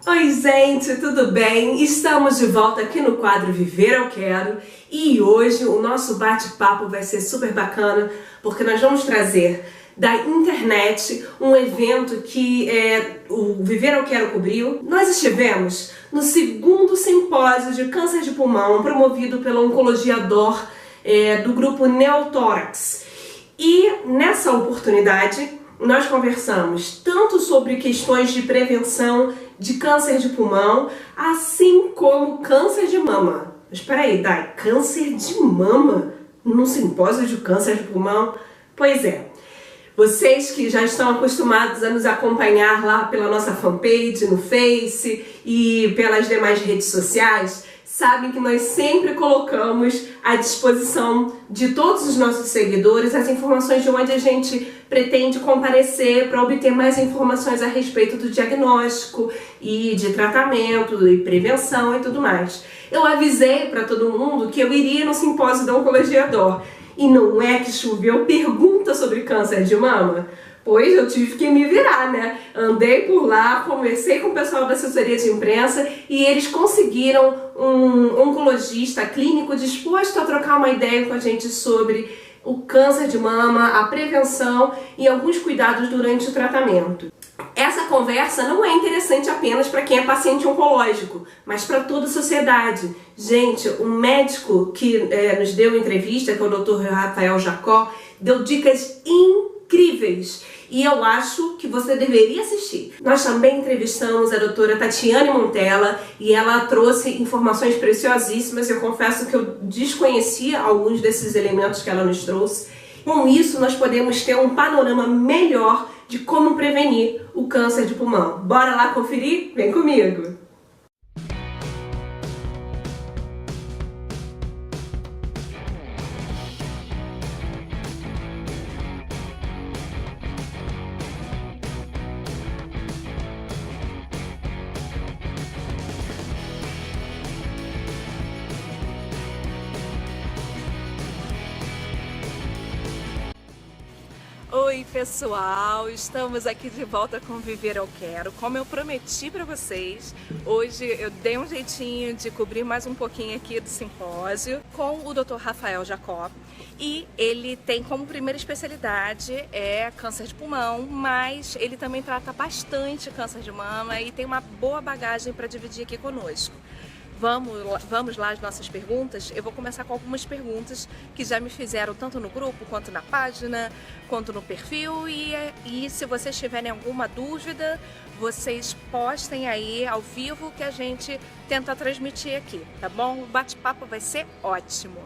Oi gente, tudo bem? Estamos de volta aqui no quadro Viver Eu Quero e hoje o nosso bate-papo vai ser super bacana porque nós vamos trazer da internet um evento que o Viver Eu Quero cobriu. Nós estivemos no segundo simpósio de câncer de pulmão promovido pela Oncologia DOR do grupo Neotórax e nessa oportunidade nós conversamos tanto sobre questões de prevenção de câncer de pulmão, assim como câncer de mama. Mas espera aí, Dai, câncer de mama num simpósio de câncer de pulmão? Pois é. Vocês que já estão acostumados a nos acompanhar lá pela nossa fanpage no Face e pelas demais redes sociais, sabem que nós sempre colocamos à disposição de todos os nossos seguidores as informações de onde a gente pretende comparecer para obter mais informações a respeito do diagnóstico e de tratamento e prevenção e tudo mais. Eu avisei para todo mundo que eu iria no simpósio da Oncologia DOR e não é que choveu pergunta sobre câncer de mama? Pois eu tive que me virar, né? Andei por lá, conversei com o pessoal da assessoria de imprensa e eles conseguiram um oncologista clínico disposto a trocar uma ideia com a gente sobre o câncer de mama, a prevenção e alguns cuidados durante o tratamento. Essa conversa não é interessante apenas para quem é paciente oncológico, mas para toda a sociedade. Gente, o médico que nos deu entrevista, que é o Dr. Rafael Jacó, deu dicas incríveis e eu acho que você deveria assistir. Nós também entrevistamos a doutora Tatiane Montella e ela trouxe informações preciosíssimas. Eu confesso que eu desconhecia alguns desses elementos que ela nos trouxe. Com isso, nós podemos ter um panorama melhor de como prevenir o câncer de pulmão. Bora lá conferir? Vem comigo! Oi pessoal, estamos aqui de volta com Viver Eu Quero. Como eu prometi para vocês, hoje eu dei um jeitinho de cobrir mais um pouquinho aqui do simpósio com o Dr. Rafael Jacó. E ele tem como primeira especialidade câncer de pulmão, mas ele também trata bastante câncer de mama e tem uma boa bagagem para dividir aqui conosco. Vamos lá às nossas perguntas. Eu vou começar com algumas perguntas que já me fizeram tanto no grupo, quanto na página, quanto no perfil e se vocês tiverem alguma dúvida, vocês postem aí ao vivo que a gente tenta transmitir aqui, tá bom? O bate-papo vai ser ótimo.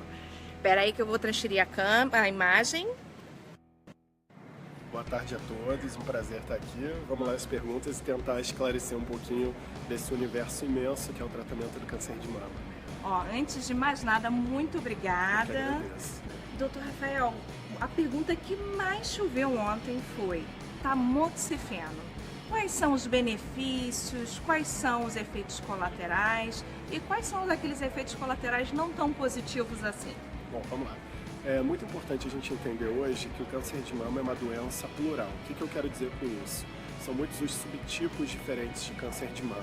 Espera aí que eu vou transferir a imagem. Boa tarde a todos, um prazer estar aqui. Vamos lá as perguntas e tentar esclarecer um pouquinho desse universo imenso que é o tratamento do câncer de mama. Ó, antes de mais nada, muito obrigada. Doutor Rafael, a pergunta que mais choveu ontem foi tamoxifeno. Quais são os benefícios, quais são os efeitos colaterais e quais são aqueles efeitos colaterais não tão positivos assim? Bom, vamos lá. É muito importante a gente entender hoje que o câncer de mama é uma doença plural. O que eu quero dizer com isso? São muitos os subtipos diferentes de câncer de mama.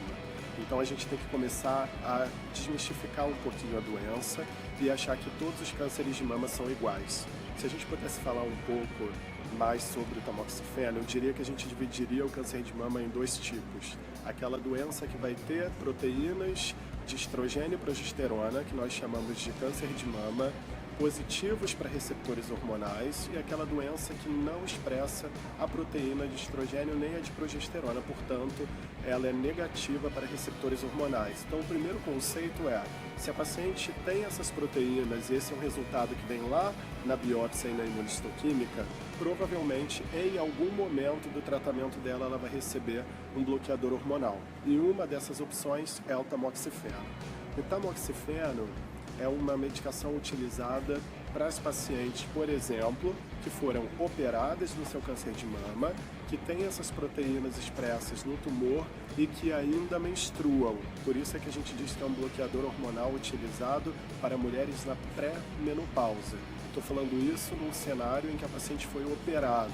Então a gente tem que começar a desmistificar um pouquinho a doença e achar que todos os cânceres de mama são iguais. Se a gente pudesse falar um pouco mais sobre o tamoxifeno, eu diria que a gente dividiria o câncer de mama em dois tipos. Aquela doença que vai ter proteínas de estrogênio e progesterona, que nós chamamos de câncer de mama, positivos para receptores hormonais e aquela doença que não expressa a proteína de estrogênio nem a de progesterona, portanto, ela é negativa para receptores hormonais. Então, o primeiro conceito é, se a paciente tem essas proteínas e esse é um resultado que vem lá na biópsia e na imunistoquímica, provavelmente, em algum momento do tratamento dela, ela vai receber um bloqueador hormonal. E uma dessas opções é o tamoxifeno. O tamoxifeno é uma medicação utilizada para as pacientes, por exemplo, que foram operadas no seu câncer de mama, que têm essas proteínas expressas no tumor e que ainda menstruam. Por isso é que a gente diz que é um bloqueador hormonal utilizado para mulheres na pré-menopausa. Estou falando isso num cenário em que a paciente foi operada.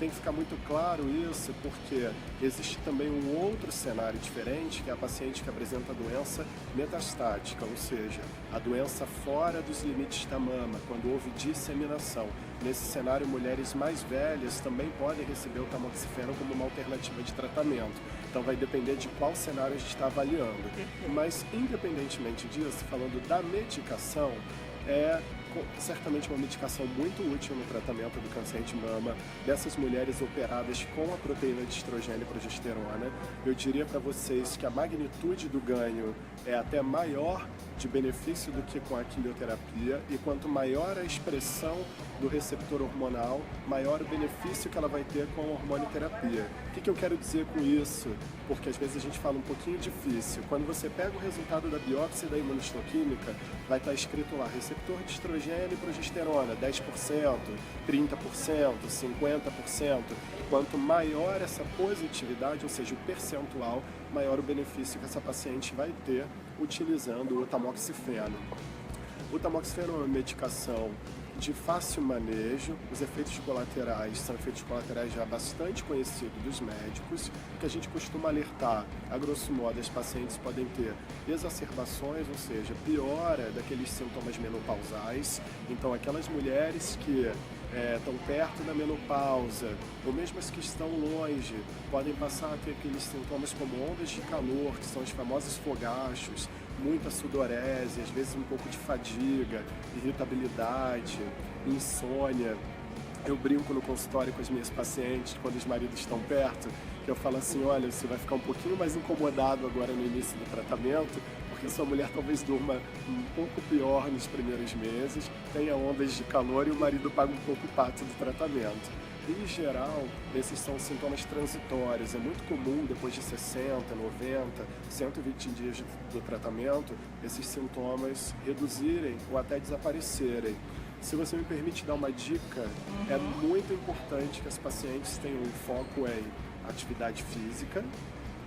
tem que ficar muito claro isso, porque existe também um outro cenário diferente, que é a paciente que apresenta a doença metastática, ou seja, a doença fora dos limites da mama, quando houve disseminação. Nesse cenário, mulheres mais velhas também podem receber o tamoxifeno como uma alternativa de tratamento. Então vai depender de qual cenário a gente está avaliando. Mas, independentemente disso, falando da medicação, é certamente uma medicação muito útil no tratamento do câncer de mama, dessas mulheres operadas com a proteína de estrogênio e progesterona. Eu diria para vocês que a magnitude do ganho é até maior de benefício do que com a quimioterapia, e quanto maior a expressão do receptor hormonal, maior o benefício que ela vai ter com a hormonioterapia. O que eu quero dizer com isso? Porque às vezes a gente fala um pouquinho difícil. Quando você pega o resultado da biópsia da imunistoquímica, vai estar escrito lá, receptor de estrogênio e progesterona, 10%, 30%, 50%. Quanto maior essa positividade, ou seja, o percentual, maior o benefício que essa paciente vai ter utilizando o tamoxifeno. O tamoxifeno é uma medicação de fácil manejo, os efeitos colaterais são efeitos colaterais já bastante conhecidos dos médicos, que a gente costuma alertar, a grosso modo, as pacientes podem ter exacerbações, ou seja, piora daqueles sintomas menopausais. Então, aquelas mulheres que estão perto da menopausa, ou mesmo as que estão longe, podem passar a ter aqueles sintomas como ondas de calor, que são os famosos fogachos, muita sudorese, às vezes um pouco de fadiga, irritabilidade, insônia. Eu brinco no consultório com as minhas pacientes, quando os maridos estão perto, que eu falo assim, olha, você vai ficar um pouquinho mais incomodado agora no início do tratamento, porque sua mulher talvez durma um pouco pior nos primeiros meses, tenha ondas de calor e o marido paga um pouco o pato do tratamento. Em geral, esses são sintomas transitórios. É muito comum, depois de 60, 90, 120 dias do tratamento, esses sintomas reduzirem ou até desaparecerem. Se você me permite dar uma dica, é muito importante que as pacientes tenham um foco em atividade física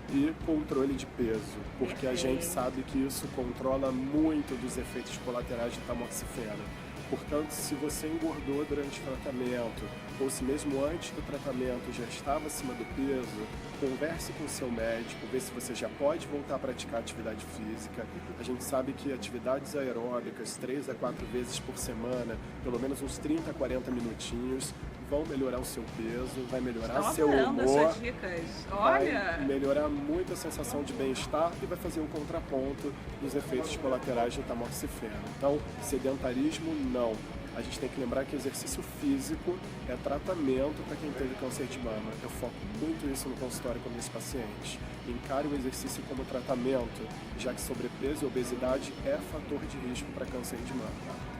e controle de peso, porque a gente sabe que isso controla muito dos efeitos colaterais do tamoxifeno. Portanto, se você engordou durante o tratamento, ou se mesmo antes do tratamento já estava acima do peso, converse com o seu médico, vê se você já pode voltar a praticar atividade física. A gente sabe que atividades aeróbicas, 3 a 4 vezes por semana, pelo menos uns 30 a 40 minutinhos, vão melhorar o seu peso, vai melhorar seu humor, essas dicas. Olha, vai melhorar muito a sensação de bem-estar e vai fazer um contraponto dos efeitos colaterais do tamoxifeno. Então, sedentarismo, não. A gente tem que lembrar que exercício físico é tratamento para quem teve câncer de mama. Eu foco muito isso no consultório com meus pacientes. Encare o exercício como tratamento, já que sobrepeso e obesidade é fator de risco para câncer de mama.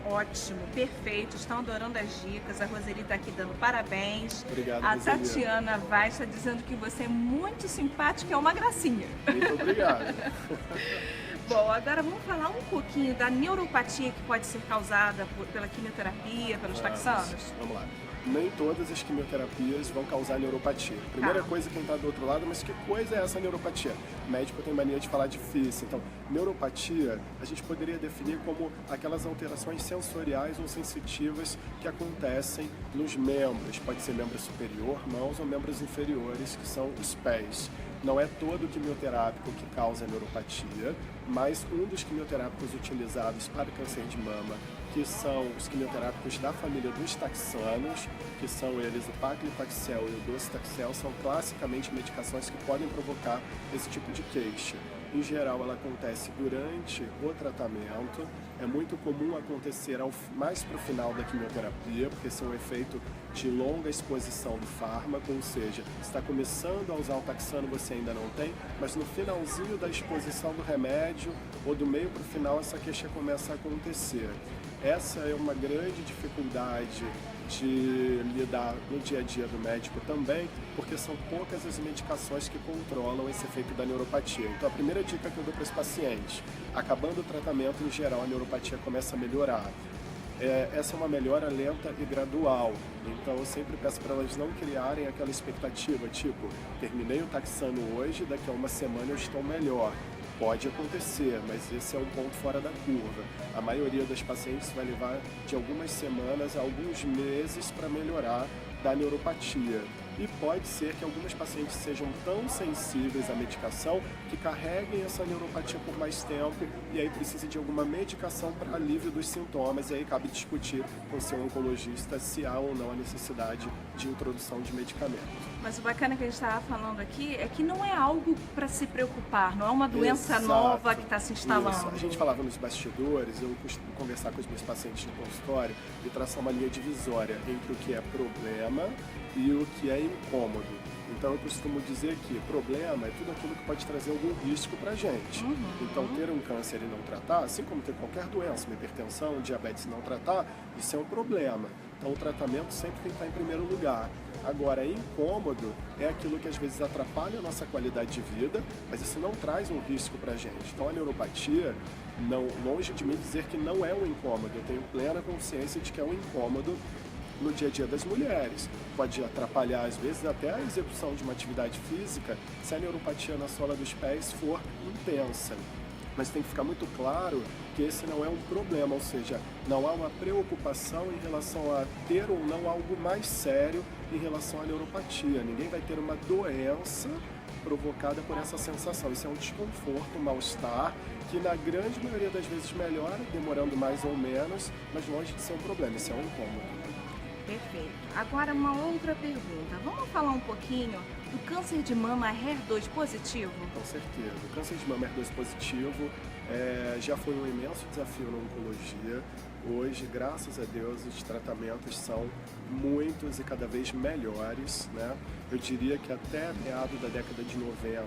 Ótimo, perfeito, estão adorando as dicas, a Roseli está aqui dando parabéns. Obrigado, a Roseli. Tatiana vai estar dizendo que você é muito simpática e é uma gracinha. Muito obrigado. Bom, agora vamos falar um pouquinho da neuropatia que pode ser causada pela quimioterapia, pelos taxanos. Vamos lá. Nem todas as quimioterapias vão causar neuropatia. Primeira coisa, quem está do outro lado, mas que coisa é essa neuropatia? O médico tem mania de falar difícil. Então, neuropatia, a gente poderia definir como aquelas alterações sensoriais ou sensitivas que acontecem nos membros. Pode ser membro superior, mãos, ou membros inferiores, que são os pés. Não é todo quimioterápico que causa neuropatia, mas um dos quimioterápicos utilizados para câncer de mama, que são os quimioterápicos da família dos taxanos, que são eles o paclitaxel e o docetaxel, são classicamente medicações que podem provocar esse tipo de queixa. Em geral, ela acontece durante o tratamento, é muito comum acontecer mais para o final da quimioterapia, porque esse é um efeito de longa exposição do fármaco, ou seja, está começando a usar o taxano, você ainda não tem, mas no finalzinho da exposição do remédio, ou do meio para o final, essa queixa começa a acontecer. Essa é uma grande dificuldade de lidar no dia a dia do médico também, porque são poucas as medicações que controlam esse efeito da neuropatia. Então, a primeira dica que eu dou para os pacientes, acabando o tratamento, em geral, a neuropatia começa a melhorar. Essa é uma melhora lenta e gradual, então eu sempre peço para elas não criarem aquela expectativa, tipo, terminei o taxano hoje, daqui a uma semana eu estou melhor. Pode acontecer, mas esse é um ponto fora da curva. A maioria das pacientes vai levar de algumas semanas a alguns meses para melhorar da neuropatia. E pode ser que algumas pacientes sejam tão sensíveis à medicação que carreguem essa neuropatia por mais tempo e aí precisa de alguma medicação para alívio dos sintomas, e aí cabe discutir com o seu oncologista se há ou não a necessidade de introdução de medicamento. Mas o bacana que a gente estava falando aqui é que não é algo para se preocupar, não é uma doença Exato. nova que está se instalando. Isso. A gente falava nos bastidores, eu costumo conversar com os meus pacientes no consultório e traçar uma linha divisória entre o que é problema e o que é incômodo. Então eu costumo dizer que problema é tudo aquilo que pode trazer algum risco para a gente. Então ter um câncer e não tratar, assim como ter qualquer doença, uma hipertensão, diabetes e não tratar, isso é um problema. Então o tratamento sempre tem que estar em primeiro lugar. Agora, incômodo é aquilo que às vezes atrapalha a nossa qualidade de vida, mas isso não traz um risco para a gente. Então a neuropatia, não, longe de mim dizer que não é um incômodo, eu tenho plena consciência de que é um incômodo no dia a dia das mulheres. Pode atrapalhar, às vezes, até a execução de uma atividade física se a neuropatia na sola dos pés for intensa. Mas tem que ficar muito claro que esse não é um problema, ou seja, não há uma preocupação em relação a ter ou não algo mais sério em relação à neuropatia. Ninguém vai ter uma doença provocada por essa sensação. Isso é um desconforto, um mal-estar, que na grande maioria das vezes melhora, demorando mais ou menos, mas longe de ser um problema, isso é um incômodo. Perfeito. Agora uma outra pergunta. Vamos falar um pouquinho do câncer de mama HER2 positivo? Com certeza. O câncer de mama HER2 positivo já foi um imenso desafio na oncologia. Hoje, graças a Deus, os tratamentos são muitos e cada vez melhores, né? Eu diria que até meados da década de 90,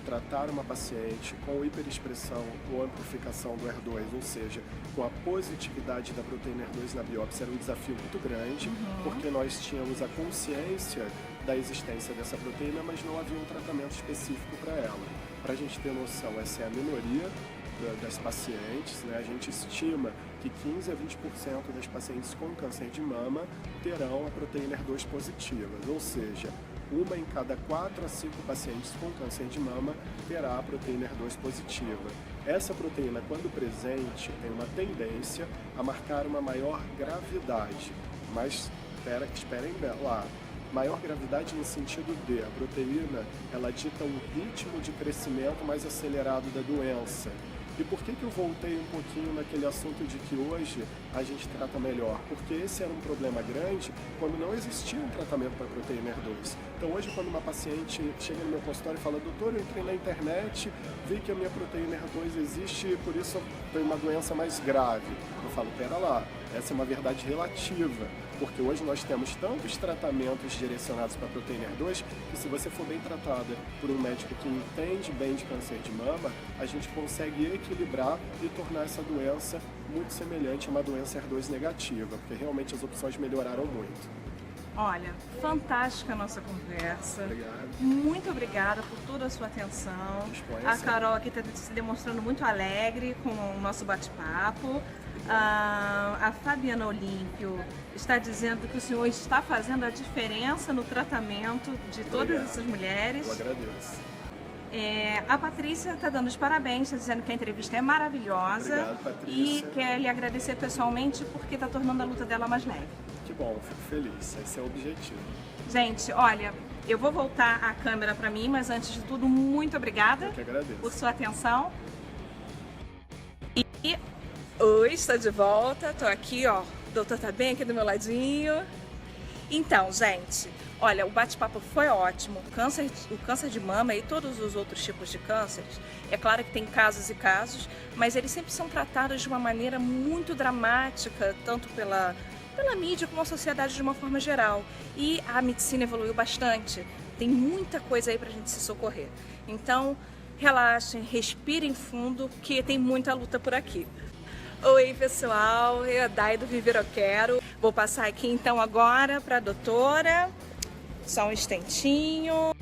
tratar uma paciente com hiperexpressão ou amplificação do HER2, ou seja, com a positividade da proteína HER2 na biópsia, era um desafio muito grande, porque nós tínhamos a consciência da existência dessa proteína, mas não havia um tratamento específico para ela. Para a gente ter noção, essa é a minoria das pacientes, né? A gente estima que 15 a 20% das pacientes com câncer de mama terão a proteína HER2 positiva, ou seja, uma em cada 4 a 5 pacientes com câncer de mama terá a proteína HER2 positiva. Essa proteína, quando presente, tem uma tendência a marcar uma maior gravidade, mas esperem lá. Maior gravidade no sentido de a proteína, ela dita um ritmo de crescimento mais acelerado da doença. E por que eu voltei um pouquinho naquele assunto de que hoje a gente trata melhor? Porque esse era um problema grande quando não existia um tratamento para a proteína HER2. Então hoje, quando uma paciente chega no meu consultório e fala: doutor, eu entrei na internet, vi que a minha proteína HER2 existe e por isso tem uma doença mais grave. Eu falo: pera lá, essa é uma verdade relativa. Porque hoje nós temos tantos tratamentos direcionados para a proteína HER2 que, se você for bem tratada por um médico que entende bem de câncer de mama, a gente consegue equilibrar e tornar essa doença muito semelhante a uma doença HER2 negativa, porque realmente as opções melhoraram muito. Olha, fantástica a nossa conversa. Obrigado. Muito obrigada por toda a sua atenção. A Carol aqui está se demonstrando muito alegre com o nosso bate-papo. A Fabiana Olímpio está dizendo que o senhor está fazendo a diferença no tratamento de todas essas mulheres. Eu agradeço. A Patrícia está dando os parabéns, está dizendo que a entrevista é maravilhosa. Obrigado, Patrícia. E quer lhe agradecer pessoalmente porque está tornando a luta dela mais leve. Que bom, fico feliz. Esse é o objetivo. Gente, olha, eu vou voltar a câmera para mim, mas antes de tudo, muito obrigada Eu que agradeço. por sua atenção. Oi, estou de volta, tô aqui, ó, o doutor tá bem aqui do meu ladinho. Então, gente, olha, o bate-papo foi ótimo. O câncer de mama e todos os outros tipos de cânceres, é claro que tem casos e casos, mas eles sempre são tratados de uma maneira muito dramática, tanto pela mídia como a sociedade de uma forma geral. E a medicina evoluiu bastante, tem muita coisa aí pra gente se socorrer. Então, relaxem, respirem fundo, que tem muita luta por aqui. Oi pessoal, eu a Dai do Viver Eu Quero. Vou passar aqui então agora para a doutora. Só um instantinho.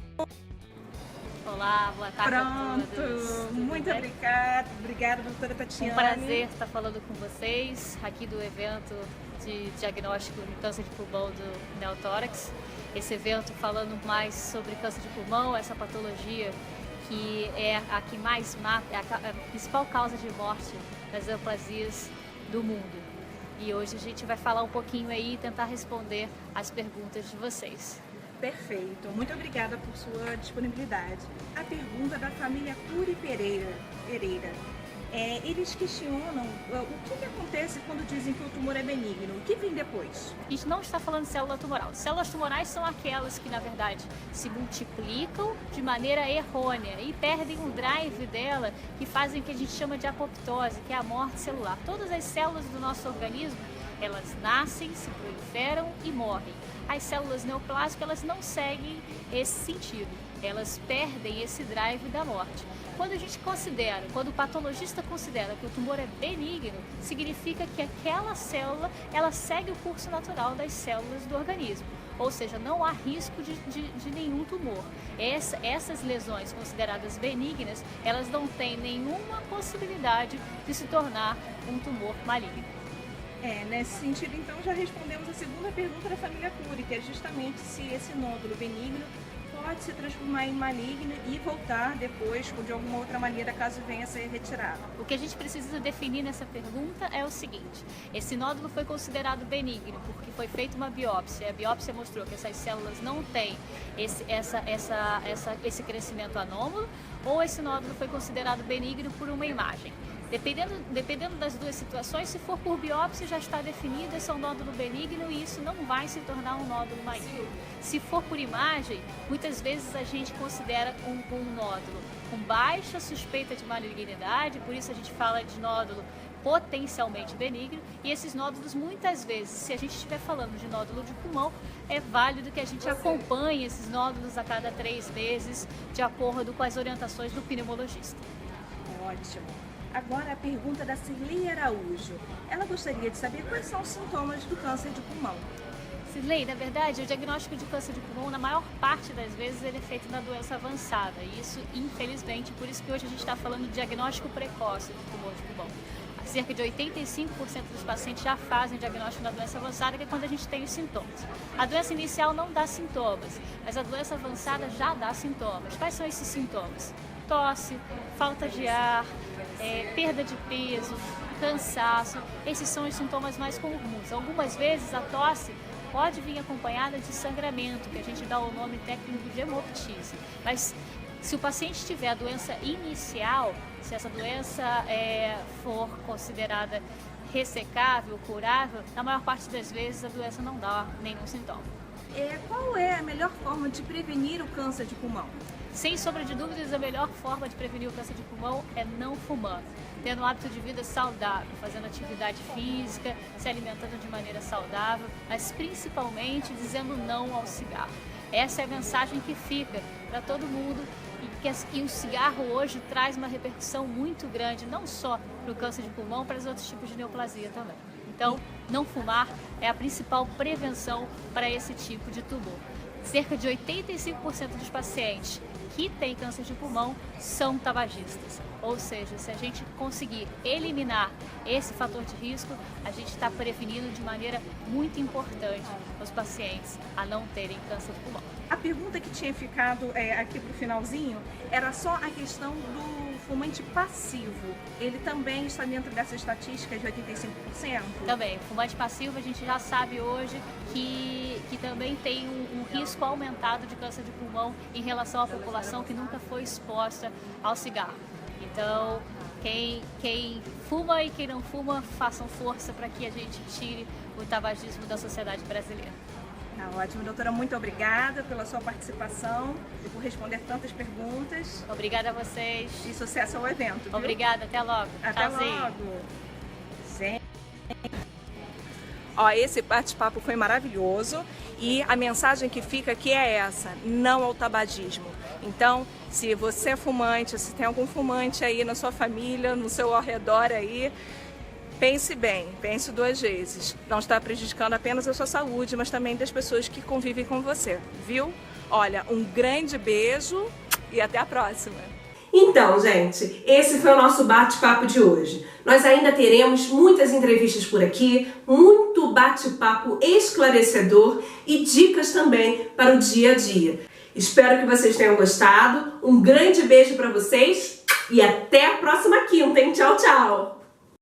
Olá, boa tarde a todos. Pronto, muito obrigada doutora Tatiana. Um prazer estar falando com vocês aqui do evento de diagnóstico de câncer de pulmão do neotórax. Esse evento falando mais sobre câncer de pulmão, essa patologia que é a que mais mata, é a principal causa de morte das neoplasias do mundo. E hoje a gente vai falar um pouquinho aí e tentar responder as perguntas de vocês. Perfeito, muito obrigada por sua disponibilidade. A pergunta da família Cury Pereira. Eles questionam o que acontece quando dizem que o tumor é benigno, o que vem depois? A gente não está falando de célula tumoral. Células tumorais são aquelas que, na verdade, se multiplicam de maneira errônea e perdem o drive dela, que fazem o que a gente chama de apoptose, que é a morte celular. Todas as células do nosso organismo, elas nascem, se proliferam e morrem. As células neoplásicas, elas não seguem esse sentido, elas perdem esse drive da morte. Quando o patologista considera que o tumor é benigno, significa que aquela célula, ela segue o curso natural das células do organismo. Ou seja, não há risco de nenhum tumor. Essas lesões consideradas benignas, elas não têm nenhuma possibilidade de se tornar um tumor maligno. Nesse sentido, então, já respondemos a segunda pergunta da família Cury, que é justamente se esse nódulo benigno pode se transformar em maligno e voltar depois, de alguma outra maneira, caso venha a ser retirado. O que a gente precisa definir nessa pergunta é o seguinte: esse nódulo foi considerado benigno porque foi feita uma biópsia. A biópsia mostrou que essas células não têm esse crescimento anômalo, ou esse nódulo foi considerado benigno por uma imagem. Dependendo das duas situações, se for por biópsia, já está definido, esse é um nódulo benigno e isso não vai se tornar um nódulo maligno. Se for por imagem, muitas vezes a gente considera um nódulo com baixa suspeita de malignidade, por isso a gente fala de nódulo potencialmente benigno, e esses nódulos, muitas vezes, se a gente estiver falando de nódulo de pulmão, é válido que a gente acompanhe esses nódulos a cada 3 meses, de acordo com as orientações do pneumologista. Ótimo. Agora a pergunta da Cirlei Araújo. Ela gostaria de saber quais são os sintomas do câncer de pulmão. Cirlei, na verdade, o diagnóstico de câncer de pulmão, na maior parte das vezes, ele é feito na doença avançada. E isso, infelizmente, por isso que hoje a gente está falando de diagnóstico precoce do tumor de pulmão. Cerca de 85% dos pacientes já fazem diagnóstico na doença avançada, que é quando a gente tem os sintomas. A doença inicial não dá sintomas, mas a doença avançada já dá sintomas. Quais são esses sintomas? Tosse, falta de ar, perda de peso, cansaço. Esses são os sintomas mais comuns. Algumas vezes a tosse pode vir acompanhada de sangramento, que a gente dá o nome técnico de hemoptise. Mas se o paciente tiver a doença inicial, se essa doença for considerada ressecável, curável, na maior parte das vezes a doença não dá nenhum sintoma. Qual é a melhor forma de prevenir o câncer de pulmão? Sem sombra de dúvidas, a melhor forma de prevenir o câncer de pulmão é não fumando, tendo um hábito de vida saudável, fazendo atividade física, se alimentando de maneira saudável, mas principalmente dizendo não ao cigarro. Essa é a mensagem que fica para todo mundo, e o cigarro hoje traz uma repercussão muito grande, não só para o câncer de pulmão, para os outros tipos de neoplasia também. Então, não fumar é a principal prevenção para esse tipo de tumor. Cerca de 85% dos pacientes que têm câncer de pulmão são tabagistas. Ou seja, se a gente conseguir eliminar esse fator de risco, a gente está prevenindo de maneira muito importante os pacientes a não terem câncer de pulmão. A pergunta que tinha ficado aqui para o finalzinho era só a questão do fumante passivo. Ele também está dentro dessa estatística de 85%? Também. O fumante passivo a gente já sabe hoje que também tem um risco aumentado de câncer de pulmão em relação à população que nunca foi exposta ao cigarro. Então, quem fuma e quem não fuma, façam força para que a gente tire o tabagismo da sociedade brasileira. Ótimo, doutora, muito obrigada pela sua participação e por responder tantas perguntas. Obrigada a vocês. E sucesso ao evento. Viu? Obrigada, até logo. Até Tchauzinho. logo. Ó, esse bate-papo foi maravilhoso e a mensagem que fica aqui é essa: não ao tabagismo. Então, se você é fumante, se tem algum fumante aí na sua família, no seu ao redor aí, pense bem, pense 2 vezes. Não está prejudicando apenas a sua saúde, mas também das pessoas que convivem com você, viu? Olha, um grande beijo e até a próxima! Então, gente, esse foi o nosso bate-papo de hoje. Nós ainda teremos muitas entrevistas por aqui, muito bate-papo esclarecedor e dicas também para o dia a dia. Espero que vocês tenham gostado. Um grande beijo para vocês e até a próxima quinta, hein? Tchau, tchau!